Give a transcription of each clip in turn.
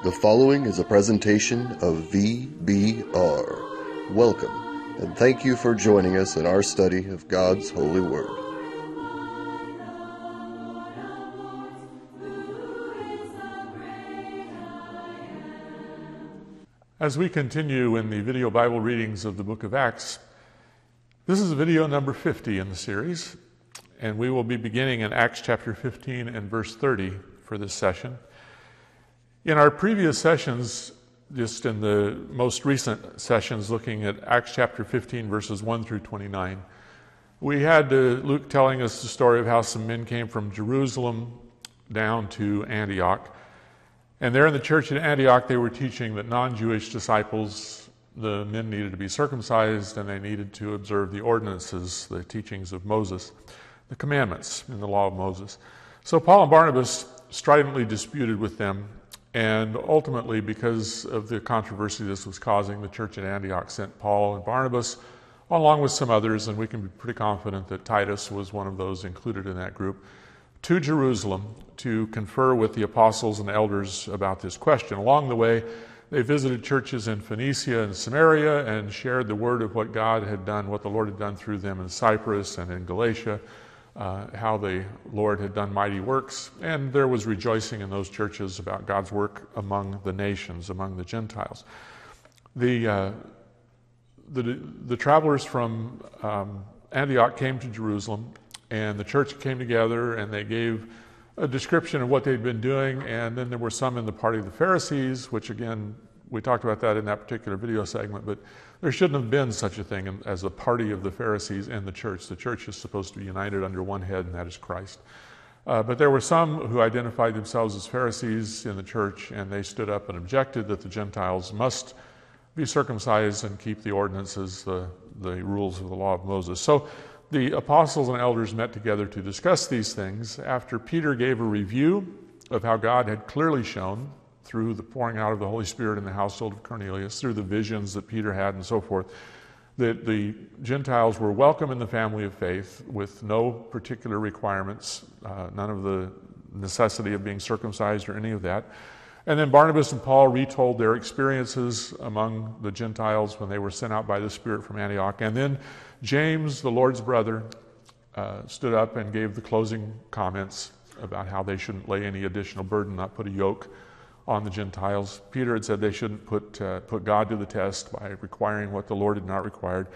The following is a presentation of VBR. Welcome, and thank you for joining us in our study of God's holy word. As we continue in the video Bible readings of the book of Acts, this is video number 50 in the series, and we will be beginning in Acts chapter 15 and verse 30 for this session. In our previous sessions, just in the most recent sessions looking at Acts chapter 15 verses 1 through 29, we had Luke telling us the story of how some men came from Jerusalem down to Antioch. And there in the church at Antioch, they were teaching that non-Jewish disciples, the men needed to be circumcised and they needed to observe the ordinances, the teachings of Moses, the commandments in the law of Moses. So Paul and Barnabas stridently disputed with them, and ultimately, because of the controversy this was causing, the church at Antioch sent Paul and Barnabas, along with some others, and we can be pretty confident that Titus was one of those included in that group, to Jerusalem to confer with the apostles and elders about this question. Along the way, they visited churches in Phoenicia and Samaria and shared the word of what God had done, what the Lord had done through them in Cyprus and in Galatia, how the Lord had done mighty works, and there was rejoicing in those churches about God's work among the nations, among the Gentiles. The travelers from Antioch came to Jerusalem, and the church came together, and they gave a description of what they'd been doing, and then there were some in the party of the Pharisees, which again, we talked about that in that particular video segment, but there shouldn't have been such a thing as a party of the Pharisees in the church. The church is supposed to be united under one head, and that is Christ. But there were some who identified themselves as Pharisees in the church, and they stood up and objected that the Gentiles must be circumcised and keep the ordinances, the rules of the law of Moses. So the apostles and elders met together to discuss these things. After Peter gave a review of how God had clearly shown through the pouring out of the Holy Spirit in the household of Cornelius, through the visions that Peter had and so forth, that the Gentiles were welcome in the family of faith with no particular requirements, none of the necessity of being circumcised or any of that. And then Barnabas and Paul retold their experiences among the Gentiles when they were sent out by the Spirit from Antioch. And then James, the Lord's brother, stood up and gave the closing comments about how they shouldn't lay any additional burden, not put a yoke on the Gentiles. Peter had said they shouldn't put God to the test by requiring what the Lord had not required.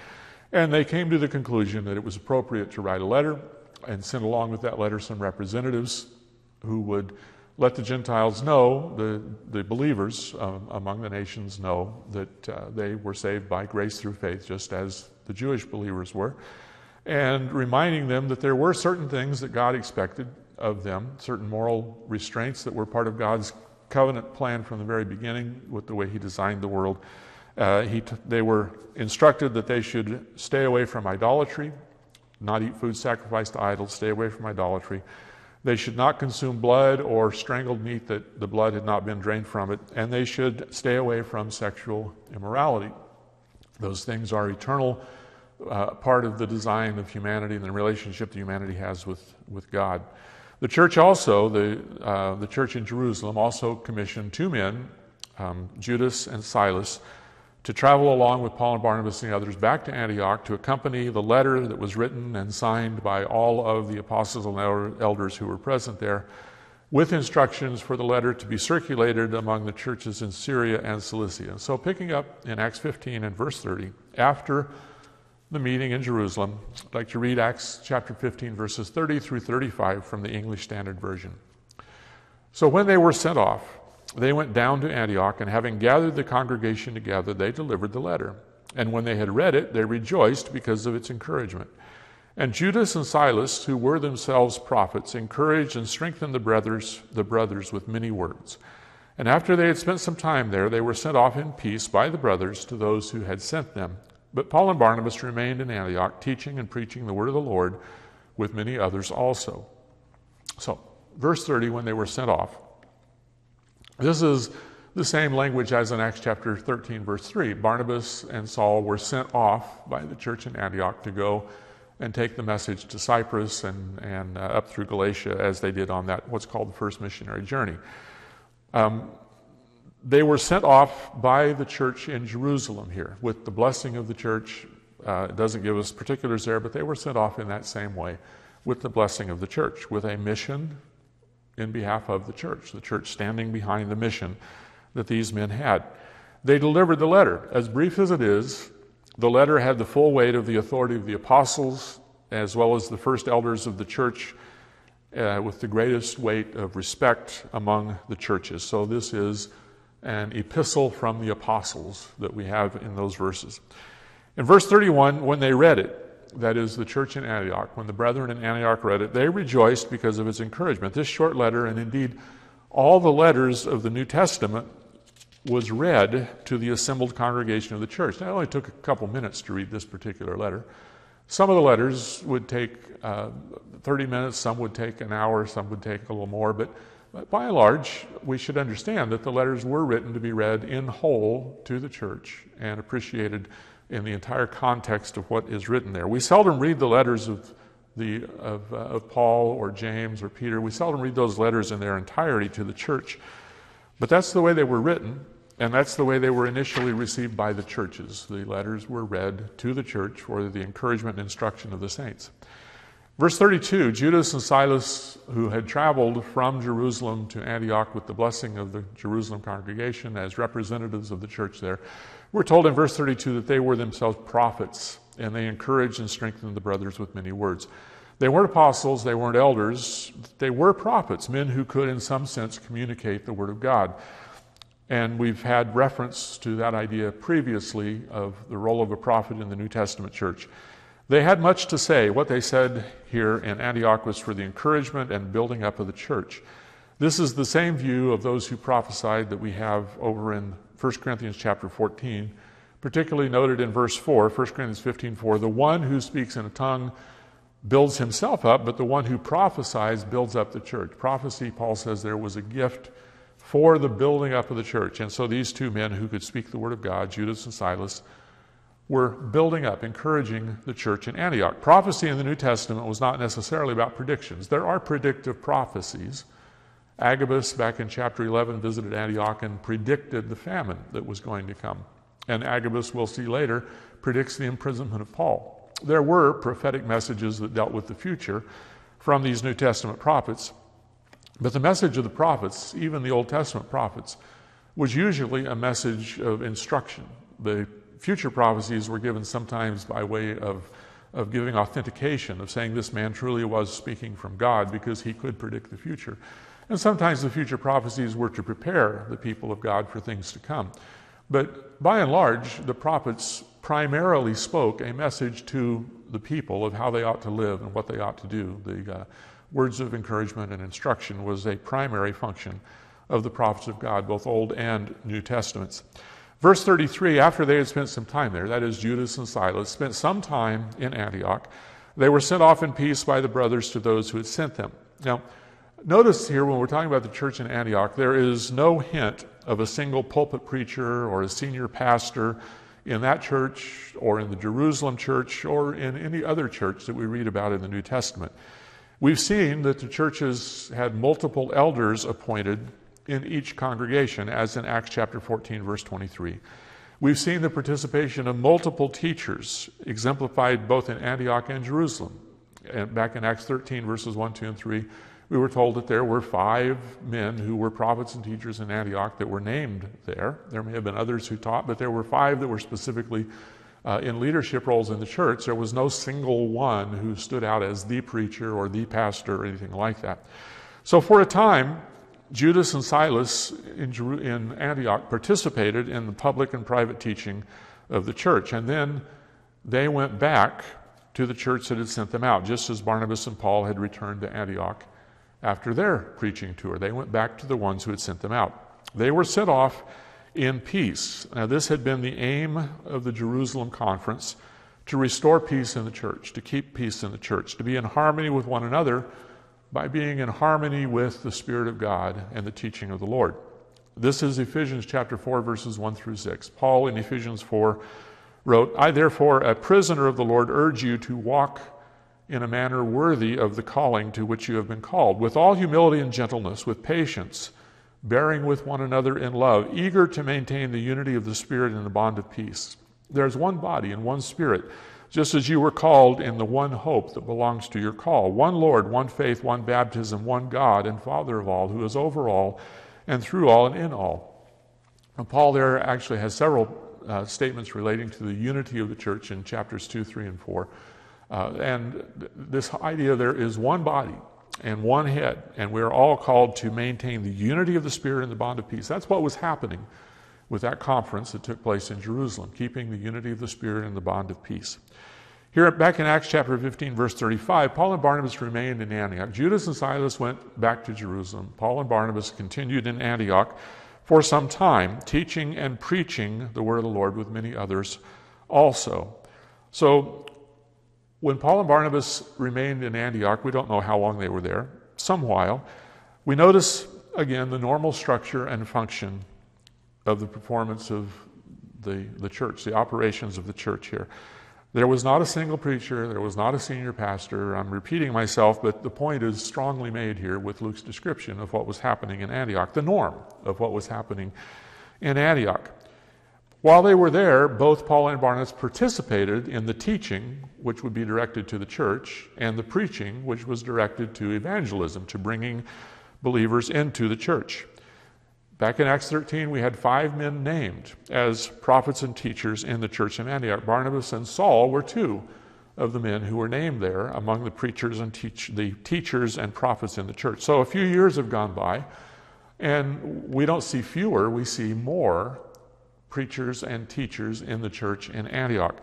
And they came to the conclusion that it was appropriate to write a letter and send along with that letter some representatives who would let the Gentiles know, the believers among the nations know that they were saved by grace through faith, just as the Jewish believers were, and reminding them that there were certain things that God expected of them, certain moral restraints that were part of God's covenant plan from the very beginning with the way he designed the world. They were instructed that they should stay away from idolatry, not eat food sacrificed to idols, stay away from idolatry. They should not consume blood or strangled meat that the blood had not been drained from it, and they should stay away from sexual immorality. Those things are eternal part of the design of humanity and the relationship that humanity has with God. The church also, the church in Jerusalem also commissioned two men, Judas and Silas, to travel along with Paul and Barnabas and the others back to Antioch to accompany the letter that was written and signed by all of the apostles and elders who were present there, with instructions for the letter to be circulated among the churches in Syria and Cilicia. So picking up in Acts 15 and verse 30, after the meeting in Jerusalem, I'd like to read Acts chapter 15, verses 30 through 35 from the English Standard Version. So when they were sent off, they went down to Antioch, and having gathered the congregation together, they delivered the letter. And when they had read it, they rejoiced because of its encouragement. And Judas and Silas, who were themselves prophets, encouraged and strengthened the brothers with many words. And after they had spent some time there, they were sent off in peace by the brothers to those who had sent them. But Paul and Barnabas remained in Antioch, teaching and preaching the word of the Lord with many others also. So, verse 30, when they were sent off. This is the same language as in Acts chapter 13, verse 3. Barnabas and Saul were sent off by the church in Antioch to go and take the message to Cyprus and up through Galatia as they did on that what's called the first missionary journey. They were sent off by the church in Jerusalem here with the blessing of the church. It doesn't give us particulars there, but they were sent off in that same way with the blessing of the church, with a mission in behalf of the church standing behind the mission that these men had. They delivered the letter. As brief as it is, the letter had the full weight of the authority of the apostles, as well as the first elders of the church, with the greatest weight of respect among the churches. So this is an epistle from the apostles that we have in those verses. In verse 31, when they read it, that is the church in Antioch, when the brethren in Antioch read it, they rejoiced because of its encouragement. This short letter, and indeed all the letters of the New Testament, was read to the assembled congregation of the church. Now, it only took a couple minutes to read this particular letter. Some of the letters would take 30 minutes, some would take an hour, some would take a little more, but by and large, we should understand that the letters were written to be read in whole to the church and appreciated in the entire context of what is written there. We seldom read the letters of Paul or James or Peter. We seldom read those letters in their entirety to the church. But that's the way they were written, and that's the way they were initially received by the churches. The letters were read to the church for the encouragement and instruction of the saints. Verse 32, Judas and Silas, who had traveled from Jerusalem to Antioch with the blessing of the Jerusalem congregation as representatives of the church there, we're told in verse 32 that they were themselves prophets, and they encouraged and strengthened the brothers with many words. They weren't apostles, they weren't elders, they were prophets, men who could in some sense communicate the Word of God. And we've had reference to that idea previously of the role of a prophet in the New Testament church. They had much to say. What they said here in Antioch was for the encouragement and building up of the church. This is the same view of those who prophesied that we have over in 1 Corinthians chapter 14, particularly noted in verse 4, 1 Corinthians 15:4, the one who speaks in a tongue builds himself up, but the one who prophesies builds up the church. Prophecy, Paul says, there was a gift for the building up of the church. And so these two men who could speak the word of God, Judas and Silas, were building up, encouraging the church in Antioch. Prophecy in the New Testament was not necessarily about predictions. There are predictive prophecies. Agabus, back in chapter 11, visited Antioch and predicted the famine that was going to come. And Agabus, we'll see later, predicts the imprisonment of Paul. There were prophetic messages that dealt with the future from these New Testament prophets, but the message of the prophets, even the Old Testament prophets, was usually a message of instruction. The future prophecies were given sometimes by way of giving authentication, of saying this man truly was speaking from God because he could predict the future. And sometimes the future prophecies were to prepare the people of God for things to come. But by and large, the prophets primarily spoke a message to the people of how they ought to live and what they ought to do. The words of encouragement and instruction was a primary function of the prophets of God, both Old and New Testaments. Verse 33, after they had spent some time there, that is Judas and Silas, spent some time in Antioch, they were sent off in peace by the brothers to those who had sent them. Now, notice here when we're talking about the church in Antioch, there is no hint of a single pulpit preacher or a senior pastor in that church or in the Jerusalem church or in any other church that we read about in the New Testament. We've seen that the churches had multiple elders appointed in each congregation, as in Acts chapter 14, verse 23. We've seen the participation of multiple teachers, exemplified both in Antioch and Jerusalem. And back in Acts 13, verses 1, 2, and 3, we were told that there were 5 men who were prophets and teachers in Antioch that were named there. There may have been others who taught, but there were 5 that were specifically in leadership roles in the church. There was no single one who stood out as the preacher or the pastor or anything like that. So for a time, Judas and Silas in Antioch participated in the public and private teaching of the church. And then they went back to the church that had sent them out, just as Barnabas and Paul had returned to Antioch after their preaching tour. They went back to the ones who had sent them out. They were sent off in peace. Now, this had been the aim of the Jerusalem conference, to restore peace in the church, to keep peace in the church, to be in harmony with one another by being in harmony with the Spirit of God and the teaching of the Lord. This is Ephesians chapter 4, verses 1 through 6. Paul in Ephesians 4 wrote, I therefore, a prisoner of the Lord, urge you to walk in a manner worthy of the calling to which you have been called, with all humility and gentleness, with patience, bearing with one another in love, eager to maintain the unity of the Spirit in the bond of peace. There's one body and one Spirit, just as you were called in the one hope that belongs to your call. One Lord, one faith, one baptism, one God and Father of all, who is over all and through all and in all. And Paul there actually has several statements relating to the unity of the church in chapters 2, 3, and 4. And this idea there is one body and one head, and we're all called to maintain the unity of the Spirit in the bond of peace. That's what was happening with that conference that took place in Jerusalem, keeping the unity of the Spirit in the bond of peace. Here, back in Acts chapter 15, verse 35, Paul and Barnabas remained in Antioch. Judas and Silas went back to Jerusalem. Paul and Barnabas continued in Antioch for some time, teaching and preaching the word of the Lord with many others also. So, when Paul and Barnabas remained in Antioch, we don't know how long they were there, some while, we notice, again, the normal structure and function of the performance of the church, the operations of the church here. There was not a single preacher, there was not a senior pastor. I'm repeating myself, but the point is strongly made here with Luke's description of what was happening in Antioch, the norm of what was happening in Antioch. While they were there, both Paul and Barnabas participated in the teaching, which would be directed to the church, and the preaching, which was directed to evangelism, to bringing believers into the church. Back in Acts 13, we had 5 men named as prophets and teachers in the church in Antioch. Barnabas and Saul were 2 of the men who were named there among the preachers and the teachers and prophets in the church. So a few years have gone by, and we don't see fewer, we see more preachers and teachers in the church in Antioch.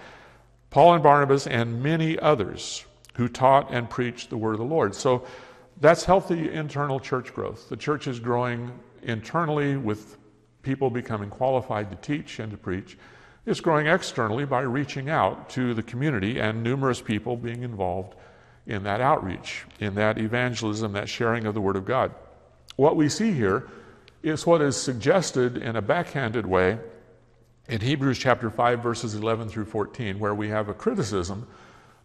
Paul and Barnabas and many others who taught and preached the word of the Lord. So that's healthy internal church growth. The church is growing internally with people becoming qualified to teach and to preach. It's growing externally by reaching out to the community and numerous people being involved in that outreach, in that evangelism, that sharing of the Word of God. What we see here is what is suggested in a backhanded way in Hebrews chapter 5, verses 11 through 14, where we have a criticism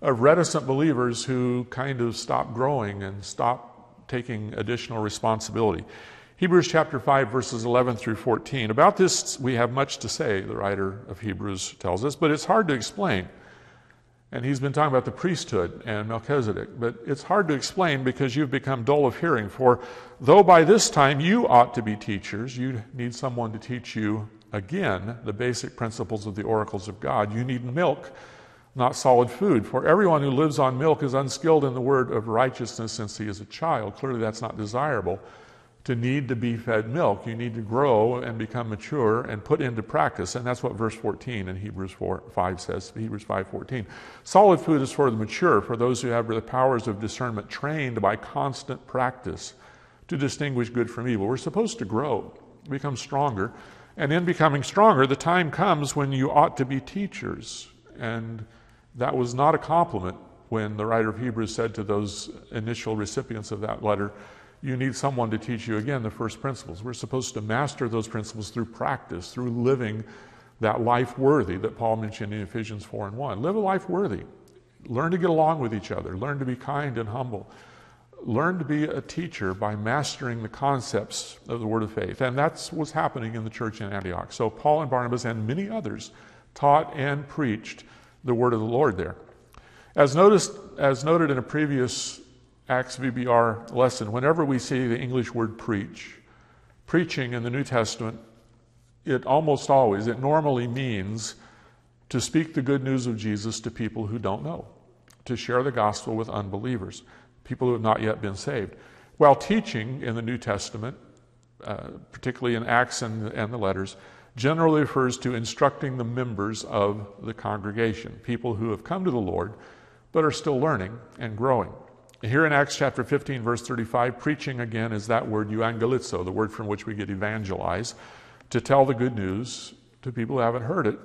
of reticent believers who kind of stop growing and stop taking additional responsibility. Hebrews chapter 5, verses 11 through 14. About this we have much to say, the writer of Hebrews tells us, but it's hard to explain. And he's been talking about the priesthood and Melchizedek, but it's hard to explain because you've become dull of hearing. For though by this time you ought to be teachers, you need someone to teach you again the basic principles of the oracles of God. You need milk, not solid food. For everyone who lives on milk is unskilled in the word of righteousness since he is a child. Clearly that's not desirable to need to be fed milk. You need to grow and become mature and put into practice. And that's what verse 14 in Hebrews 5 says, Hebrews 5:14. Solid food is for the mature, for those who have the powers of discernment trained by constant practice to distinguish good from evil. We're supposed to grow, become stronger. And in becoming stronger, the time comes when you ought to be teachers. And that was not a compliment when the writer of Hebrews said to those initial recipients of that letter, you need someone to teach you again the first principles. We're supposed to master those principles through practice, through living that life worthy that Paul mentioned in Ephesians 4:1. Live a life worthy. Learn to get along with each other. Learn to be kind and humble. Learn to be a teacher by mastering the concepts of the word of faith. And that's what's happening in the church in Antioch. So Paul and Barnabas and many others taught and preached the word of the Lord there. As noted in a previous Acts VBR lesson, whenever we see the English word preaching in the New Testament, it normally means to speak the good news of Jesus to people who don't know, to share the gospel with unbelievers, people who have not yet been saved. While teaching in the New Testament, particularly in Acts and the letters, generally refers to instructing the members of the congregation, people who have come to the Lord but are still learning and growing. Here in Acts chapter 15, verse 35, preaching again is that word euangelizo, the word from which we get evangelize, to tell the good news to people who haven't heard it.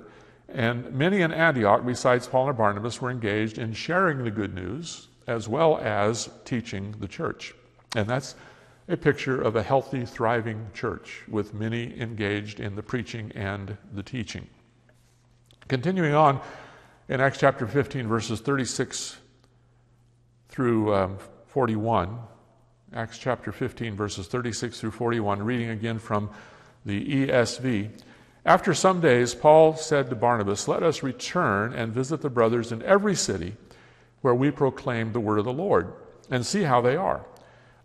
And many in Antioch, besides Paul and Barnabas, were engaged in sharing the good news as well as teaching the church. And that's a picture of a healthy, thriving church with many engaged in the preaching and the teaching. Continuing on in Acts chapter 15, verses 36 through 41, Acts chapter 15, verses 36 through 41, reading again from the ESV. After some days, Paul said to Barnabas, "Let us return and visit the brothers in every city where we proclaim the word of the Lord, and see how they are."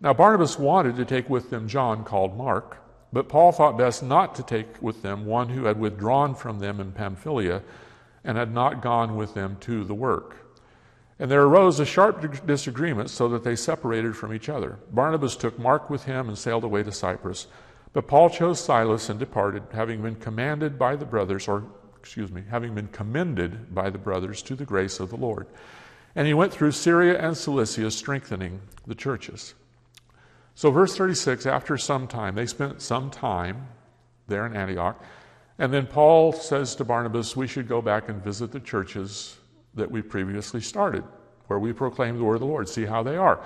Now Barnabas wanted to take with them John, called Mark, but Paul thought best not to take with them one who had withdrawn from them in Pamphylia and had not gone with them to the work. And there arose a sharp disagreement, so that they separated from each other. Barnabas took Mark with him and sailed away to Cyprus. But Paul chose Silas and departed, having been commended by the brothers to the grace of the Lord. And he went through Syria and Cilicia, strengthening the churches. So verse 36, after some time, they spent some time there in Antioch, and then Paul says to Barnabas, we should go back and visit the churches that we previously started, where we proclaim the word of the Lord, see how they are.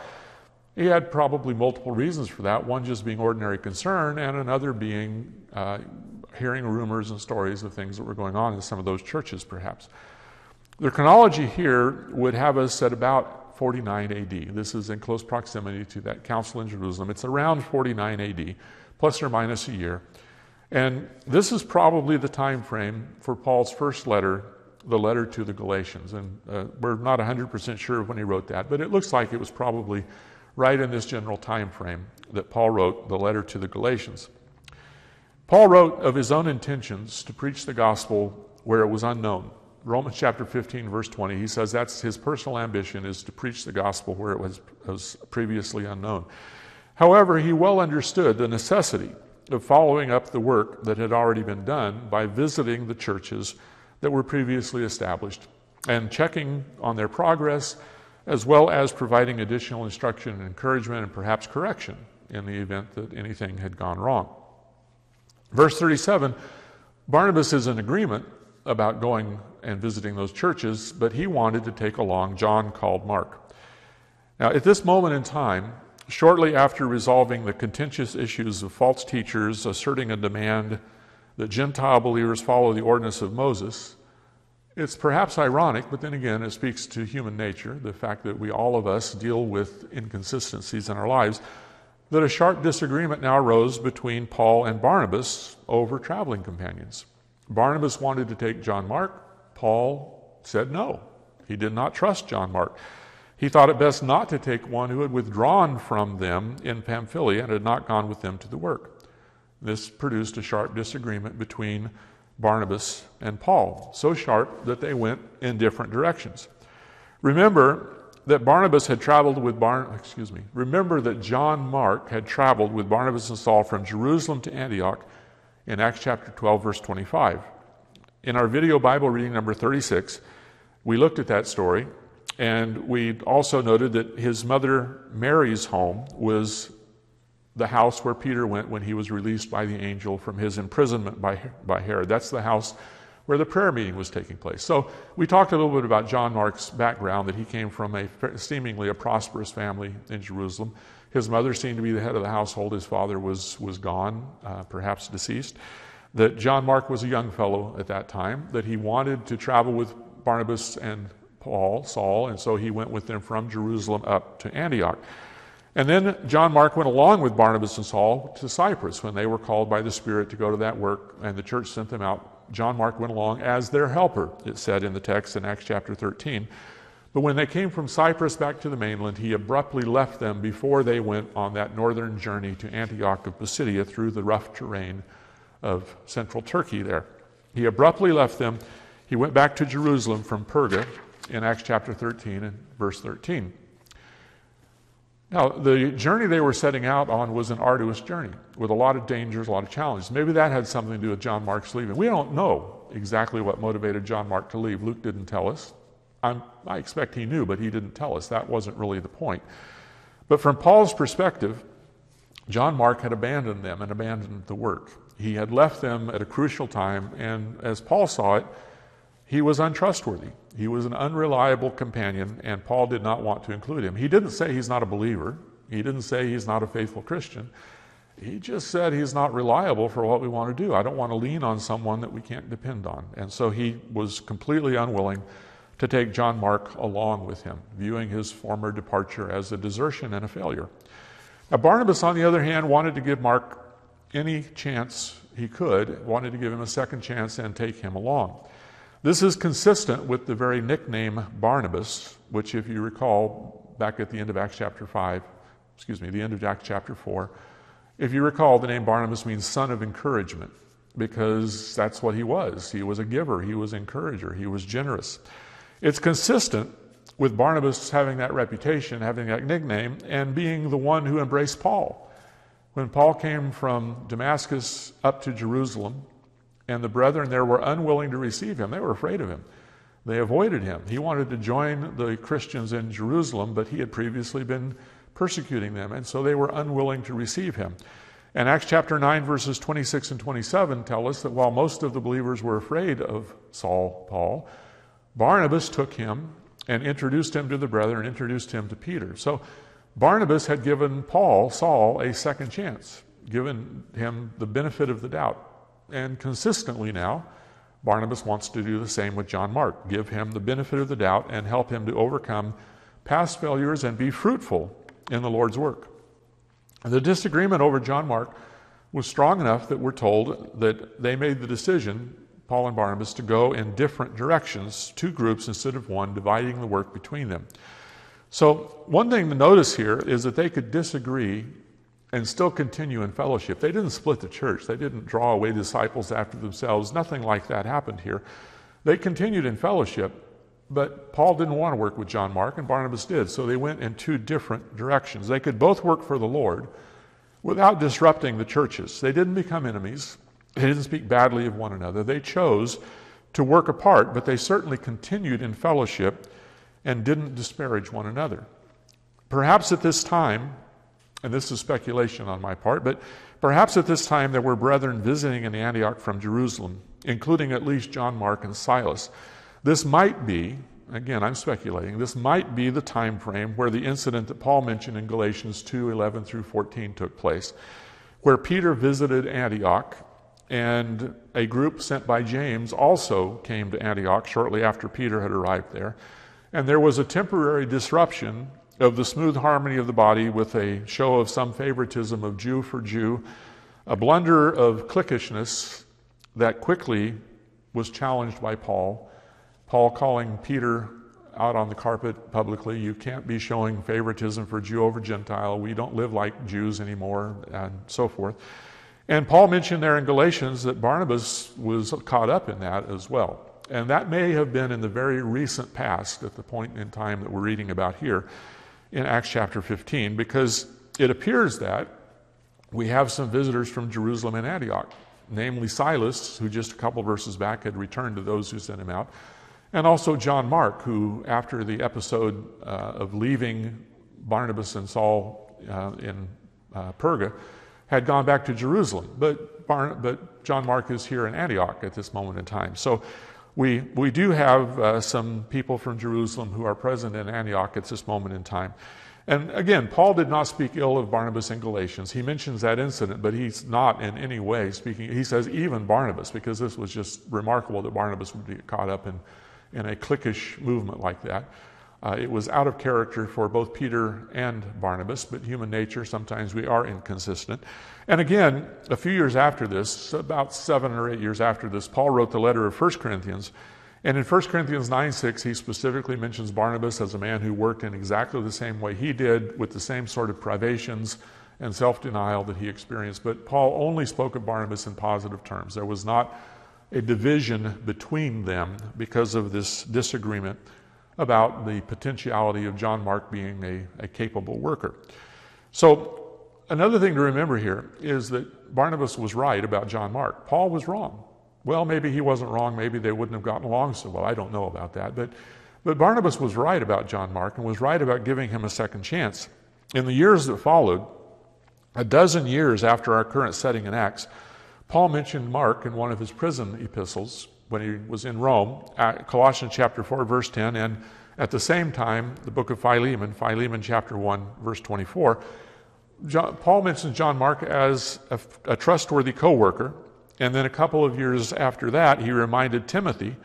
He had probably multiple reasons for that, one just being ordinary concern, and another being hearing rumors and stories of things that were going on in some of those churches, perhaps. The chronology here would have us at about 49 AD. This is in close proximity to that council in Jerusalem. It's around 49 AD, plus or minus a year. And this is probably the time frame for Paul's first letter, the letter to the Galatians. And we're not 100% sure of when he wrote that, but it looks like it was probably right in this general time frame that Paul wrote the letter to the Galatians. Paul wrote of his own intentions to preach the gospel where it was unknown. Romans chapter 15, verse 20, he says that's his personal ambition, is to preach the gospel where it was previously unknown. However, he well understood the necessity of following up the work that had already been done by visiting the churches that were previously established and checking on their progress, as well as providing additional instruction and encouragement and perhaps correction in the event that anything had gone wrong. Verse 37, Barnabas is in agreement about going and visiting those churches, but he wanted to take along John, called Mark. Now, at this moment in time, shortly after resolving the contentious issues of false teachers asserting a demand that Gentile believers follow the ordinance of Moses, it's perhaps ironic, but then again, it speaks to human nature, the fact that all of us deal with inconsistencies in our lives, that a sharp disagreement now arose between Paul and Barnabas over traveling companions. Barnabas wanted to take John Mark. Paul said no. He did not trust John Mark. He thought it best not to take one who had withdrawn from them in Pamphylia and had not gone with them to the work. This produced a sharp disagreement between Barnabas and Paul, so sharp that they went in different directions. Remember that John Mark had traveled with Barnabas and Saul from Jerusalem to Antioch in Acts chapter 12, verse 25. In our video Bible reading number 36, we looked at that story, and we also noted that his mother Mary's home was the house where Peter went when he was released by the angel from his imprisonment by Herod. That's the house where the prayer meeting was taking place. So we talked a little bit about John Mark's background, that he came from seemingly a prosperous family in Jerusalem. His mother seemed to be the head of the household. His father was gone, perhaps deceased. That John Mark was a young fellow at that time, that he wanted to travel with Barnabas and Saul, and so he went with them from Jerusalem up to Antioch. And then John Mark went along with Barnabas and Saul to Cyprus when they were called by the Spirit to go to that work, and the church sent them out. John Mark went along as their helper, it said in the text in Acts chapter 13. But when they came from Cyprus back to the mainland, he abruptly left them before they went on that northern journey to Antioch of Pisidia through the rough terrain of central Turkey there. He abruptly left them. He went back to Jerusalem from Perga in Acts chapter 13 and verse 13. Now, the journey they were setting out on was an arduous journey with a lot of dangers, a lot of challenges. Maybe that had something to do with John Mark's leaving. We don't know exactly what motivated John Mark to leave. Luke didn't tell us. I expect he knew, but he didn't tell us. That wasn't really the point. But from Paul's perspective, John Mark had abandoned them and abandoned the work. He had left them at a crucial time, and as Paul saw it, he was untrustworthy. He was an unreliable companion, and Paul did not want to include him. He didn't say he's not a believer. He didn't say he's not a faithful Christian. He just said he's not reliable for what we want to do. I don't want to lean on someone that we can't depend on. And so he was completely unwilling to take John Mark along with him, viewing his former departure as a desertion and a failure. Barnabas, on the other hand, wanted to give Mark any chance he could, wanted to give him a second chance and take him along. This is consistent with the very nickname Barnabas, which, if you recall, back at the end of Acts chapter 4, if you recall, the name Barnabas means son of encouragement, because that's what he was. He was a giver, he was an encourager, he was generous. It's consistent with Barnabas having that reputation, having that nickname, and being the one who embraced Paul. When Paul came from Damascus up to Jerusalem, and the brethren there were unwilling to receive him, they were afraid of him. They avoided him. He wanted to join the Christians in Jerusalem, but he had previously been persecuting them, and so they were unwilling to receive him. And Acts chapter 9, verses 26 and 27 tell us that while most of the believers were afraid of Paul, Barnabas took him and introduced him to the brethren, introduced him to Peter. So Barnabas had given Saul, a second chance, given him the benefit of the doubt. And consistently now, Barnabas wants to do the same with John Mark, give him the benefit of the doubt and help him to overcome past failures and be fruitful in the Lord's work. The disagreement over John Mark was strong enough that we're told that they made the decision, Paul and Barnabas, to go in different directions, two groups instead of one, dividing the work between them. So one thing to notice here is that they could disagree and still continue in fellowship. They didn't split the church. They didn't draw away disciples after themselves. Nothing like that happened here. They continued in fellowship, but Paul didn't want to work with John Mark, and Barnabas did, so they went in two different directions. They could both work for the Lord without disrupting the churches. They didn't become enemies. They didn't speak badly of one another. They chose to work apart, but they certainly continued in fellowship and didn't disparage one another. Perhaps at this time, and this is speculation on my part, but perhaps at this time there were brethren visiting in Antioch from Jerusalem, including at least John Mark and Silas. This might be, again, I'm speculating, this might be the time frame where the incident that Paul mentioned in Galatians 2:11 through 14 took place, where Peter visited Antioch, and a group sent by James also came to Antioch shortly after Peter had arrived there. And there was a temporary disruption of the smooth harmony of the body with a show of some favoritism of Jew for Jew, a blunder of cliquishness that quickly was challenged by Paul calling Peter out on the carpet publicly. You can't be showing favoritism for Jew over Gentile. We don't live like Jews anymore, and so forth. And Paul mentioned there in Galatians that Barnabas was caught up in that as well. And that may have been in the very recent past, at the point in time that we're reading about here in Acts chapter 15, because it appears that we have some visitors from Jerusalem and Antioch, namely Silas, who just a couple verses back had returned to those who sent him out, and also John Mark, who after the episode of leaving Barnabas and Saul in Perga, had gone back to Jerusalem. But John Mark is here in Antioch at this moment in time. So we do have some people from Jerusalem who are present in Antioch at this moment in time. And again, Paul did not speak ill of Barnabas in Galatians. He mentions that incident, but he's not in any way speaking. He says even Barnabas, because this was just remarkable that Barnabas would be caught up in a cliquish movement like that. It was out of character for both Peter and Barnabas, but human nature, sometimes we are inconsistent. And again, a few years after this, about 7 or 8 years after this, Paul wrote the letter of 1 Corinthians. And in 1 Corinthians 9:6, he specifically mentions Barnabas as a man who worked in exactly the same way he did, with the same sort of privations and self-denial that he experienced. But Paul only spoke of Barnabas in positive terms. There was not a division between them because of this disagreement about the potentiality of John Mark being a capable worker. So another thing to remember here is that Barnabas was right about John Mark. Paul was wrong. Well, maybe he wasn't wrong. Maybe they wouldn't have gotten along so well. I don't know about that. But Barnabas was right about John Mark and was right about giving him a second chance. In the years that followed, a dozen years after our current setting in Acts, Paul mentioned Mark in one of his prison epistles when he was in Rome, Colossians chapter 4, verse 10, and at the same time, the book of Philemon chapter 1, verse 24. Paul mentions John Mark as a trustworthy co-worker, and then a couple of years after that, he reminded Timothy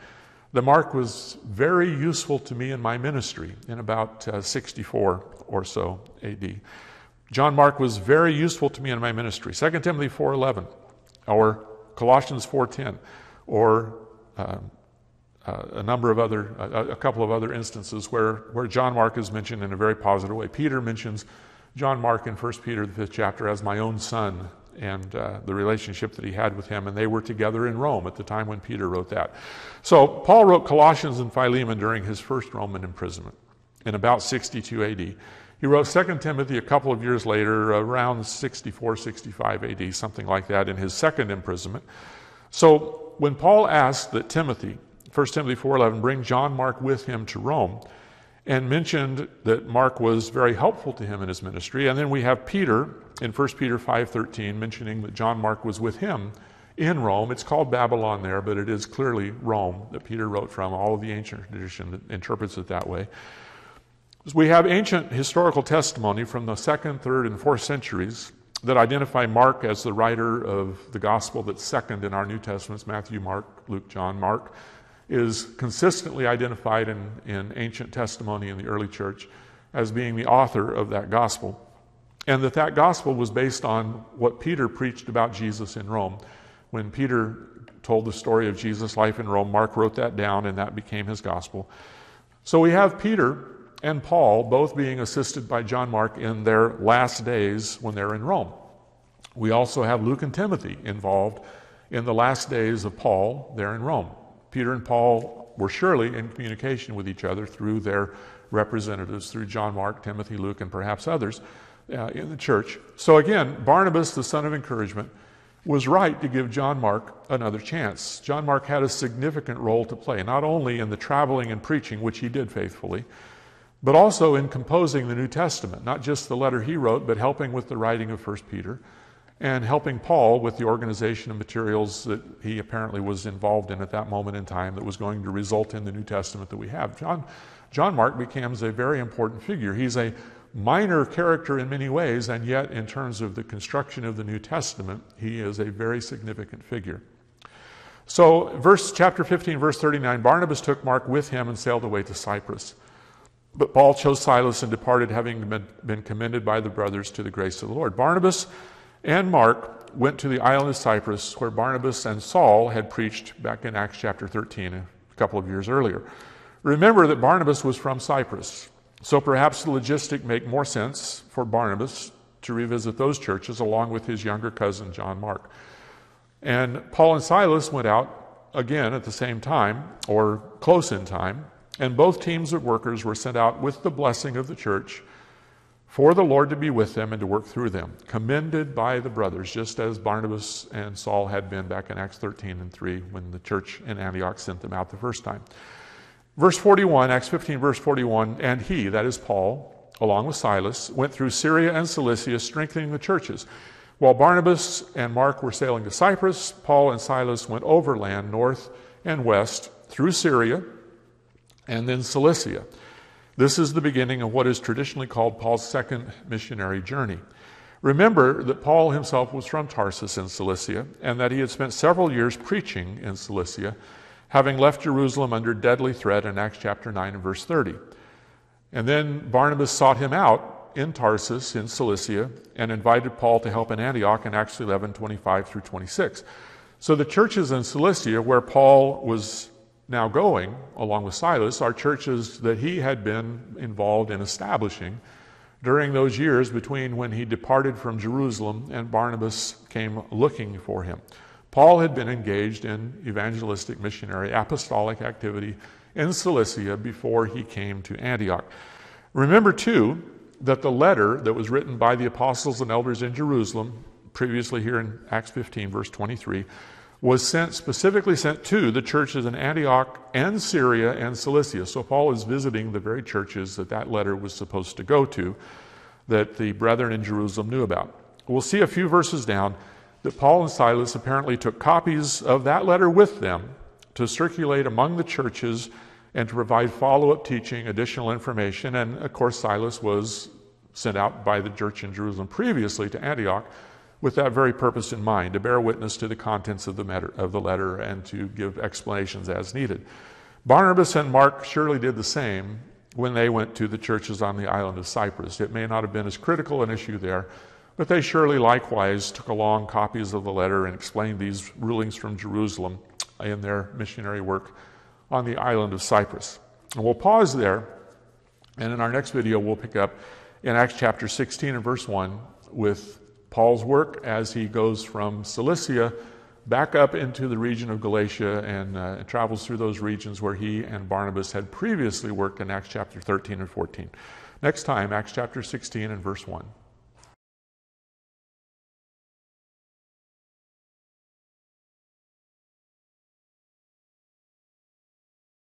that Mark was very useful to me in my ministry in about 64 or so AD. John Mark was very useful to me in my ministry. 2 Timothy 4:11, or Colossians 4:10, or a couple of other instances where John Mark is mentioned in a very positive way. Peter mentions John Mark in 1 Peter, the 5th chapter, as my own son, and the relationship that he had with him, and they were together in Rome at the time when Peter wrote that. So Paul wrote Colossians and Philemon during his first Roman imprisonment in about 62 AD. He wrote 2 Timothy a couple of years later, around 64, 65 AD, something like that, in his second imprisonment. So when Paul asked that Timothy, 1 Timothy 4:11, bring John Mark with him to Rome, and mentioned that Mark was very helpful to him in his ministry, and then we have Peter in 1 Peter 5:13 mentioning that John Mark was with him in Rome. It's called Babylon there, but it is clearly Rome that Peter wrote from. All of the ancient tradition that interprets it that way. We have ancient historical testimony from the 2nd, 3rd, and 4th centuries that identify Mark as the writer of the gospel that's second in our New Testaments, Matthew, Mark, Luke, John. Mark is consistently identified in ancient testimony in the early church as being the author of that gospel, and that gospel was based on what Peter preached about Jesus in Rome. When Peter told the story of Jesus' life in Rome, Mark wrote that down, and that became his gospel. So we have Peter and Paul both being assisted by John Mark in their last days when they're in Rome. We also have Luke and Timothy involved in the last days of Paul there in Rome. Peter and Paul were surely in communication with each other through their representatives, through John Mark, Timothy, Luke, and perhaps others in the church. So again, Barnabas, the son of encouragement, was right to give John Mark another chance. John Mark had a significant role to play, not only in the traveling and preaching, which he did faithfully, but also in composing the New Testament, not just the letter he wrote, but helping with the writing of 1 Peter, and helping Paul with the organization of materials that he apparently was involved in at that moment in time that was going to result in the New Testament that we have. John Mark becomes a very important figure. He's a minor character in many ways, and yet in terms of the construction of the New Testament, he is a very significant figure. So chapter 15, verse 39, Barnabas took Mark with him and sailed away to Cyprus. But Paul chose Silas and departed, having been commended by the brothers to the grace of the Lord. Barnabas and Mark went to the island of Cyprus, where Barnabas and Saul had preached back in Acts chapter 13 a couple of years earlier. Remember that Barnabas was from Cyprus, so perhaps the logistic make more sense for Barnabas to revisit those churches along with his younger cousin John Mark. And Paul and Silas went out again at the same time, or close in time, and both teams of workers were sent out with the blessing of the church for the Lord to be with them and to work through them, commended by the brothers, just as Barnabas and Saul had been back in Acts 13 and 3 when the church in Antioch sent them out the first time. Verse 41, Acts 15, verse 41, and he, that is Paul, along with Silas, went through Syria and Cilicia, strengthening the churches. While Barnabas and Mark were sailing to Cyprus, Paul and Silas went overland north and west through Syria and then Cilicia. This is the beginning of what is traditionally called Paul's second missionary journey. Remember that Paul himself was from Tarsus in Cilicia, and that he had spent several years preaching in Cilicia, having left Jerusalem under deadly threat in Acts chapter 9 and verse 30. And then Barnabas sought him out in Tarsus in Cilicia and invited Paul to help in Antioch in Acts 11, 25 through 26. So the churches in Cilicia where Paul was now going, along with Silas, are churches that he had been involved in establishing during those years between when he departed from Jerusalem and Barnabas came looking for him. Paul had been engaged in evangelistic, missionary, apostolic activity in Cilicia before he came to Antioch. Remember, too, that the letter that was written by the apostles and elders in Jerusalem, previously here in Acts 15, verse 23, was specifically sent to the churches in Antioch and Syria and Cilicia. So Paul is visiting the very churches that letter was supposed to go to, that the brethren in Jerusalem knew about. We'll see a few verses down that Paul and Silas apparently took copies of that letter with them to circulate among the churches and to provide follow-up teaching, additional information. And of course, Silas was sent out by the church in Jerusalem previously to Antioch with that very purpose in mind, to bear witness to the contents of the letter and to give explanations as needed. Barnabas and Mark surely did the same when they went to the churches on the island of Cyprus. It may not have been as critical an issue there, but they surely likewise took along copies of the letter and explained these rulings from Jerusalem in their missionary work on the island of Cyprus. And we'll pause there, and in our next video we'll pick up in Acts chapter 16 and verse 1 with Paul's work as he goes from Cilicia back up into the region of Galatia and travels through those regions where he and Barnabas had previously worked in Acts chapter 13 and 14. Next time, Acts chapter 16 and verse 1.